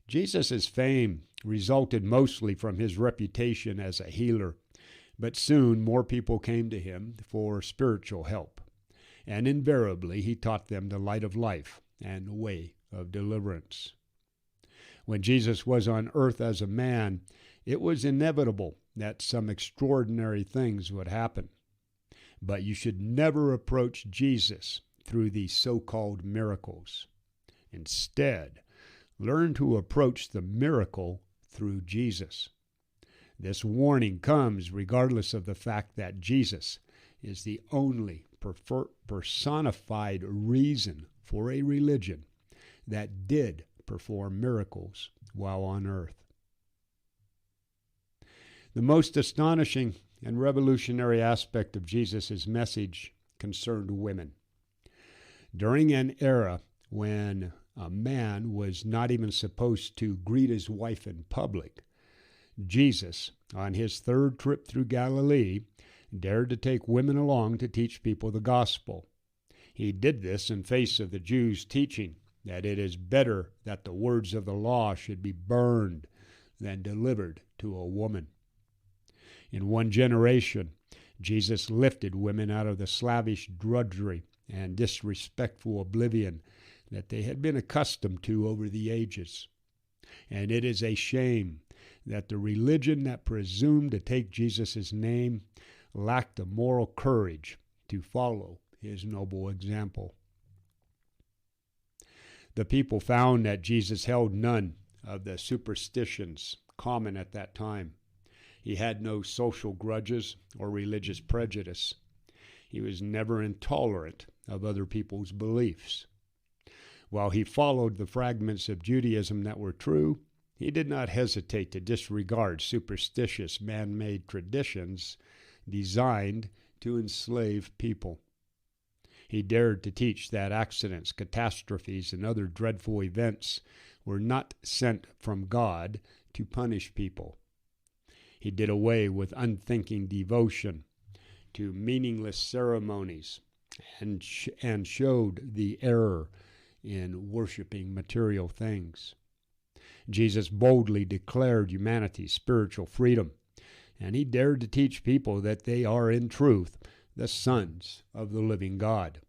Jesus' fame resulted mostly from his reputation as a healer, but soon more people came to him for spiritual help, and invariably he taught them the light of life and the way of deliverance. When Jesus was on earth as a man, it was inevitable that some extraordinary things would happen. But you should never approach Jesus through these so-called miracles. Instead, learn to approach the miracle through Jesus. This warning comes regardless of the fact that Jesus is the only personified reason for a religion that did perform miracles while on earth. The most astonishing and revolutionary aspect of Jesus' message concerned women. During an era when a man was not even supposed to greet his wife in public, Jesus, on his third trip through Galilee, dared to take women along to teach people the gospel. He did this in face of the Jews' teaching that it is better that the words of the law should be burned than delivered to a woman. In one generation, Jesus lifted women out of the slavish drudgery and disrespectful oblivion that they had been accustomed to over the ages. And it is a shame that the religion that presumed to take Jesus' name lacked the moral courage to follow his noble example. The people found that Jesus held none of the superstitions common at that time. He had no social grudges or religious prejudice. He was never intolerant of other people's beliefs. While he followed the fragments of Judaism that were true, he did not hesitate to disregard superstitious man-made traditions designed to enslave people. He dared to teach that accidents, catastrophes, and other dreadful events were not sent from God to punish people. He did away with unthinking devotion to meaningless ceremonies and showed the error in worshiping material things. Jesus boldly declared humanity's spiritual freedom, and he dared to teach people that they are in truth the sons of the living God.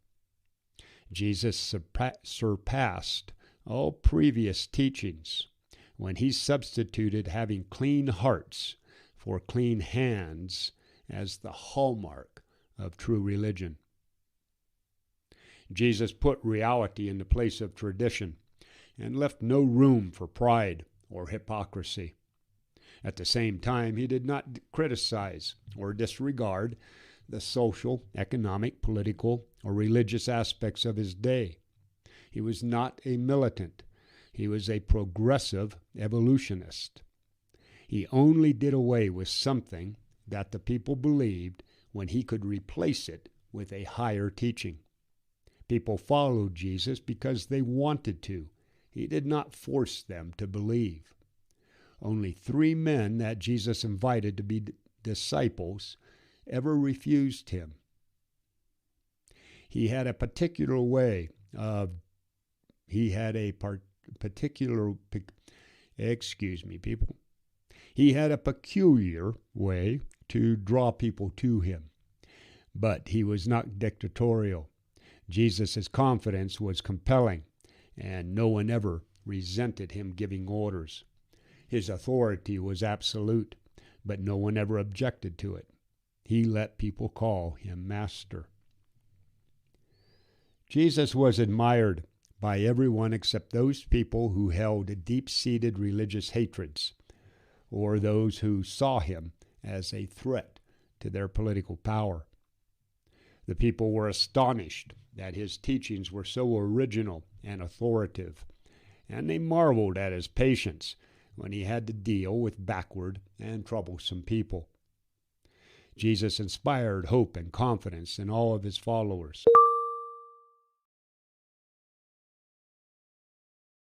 Jesus surpassed all previous teachings when he substituted having clean hearts for clean hands as the hallmark of true religion. Jesus put reality in the place of tradition and left no room for pride or hypocrisy. At the same time, he did not criticize or disregard the social, economic, political, or religious aspects of his day. He was not a militant. He was a progressive evolutionist. He only did away with something that the people believed when he could replace it with a higher teaching. People followed Jesus because they wanted to. He did not force them to believe. Only 3 men that Jesus invited to be disciples ever refused him. He had a particular way of, He had a peculiar way to draw people to him. But he was not dictatorial. Jesus' confidence was compelling, and no one ever resented him giving orders. His authority was absolute, but no one ever objected to it. He let people call him master. Jesus was admired by everyone except those people who held deep-seated religious hatreds, or those who saw him as a threat to their political power. The people were astonished that his teachings were so original and authoritative, and they marveled at his patience when he had to deal with backward and troublesome people. Jesus inspired hope and confidence in all of his followers.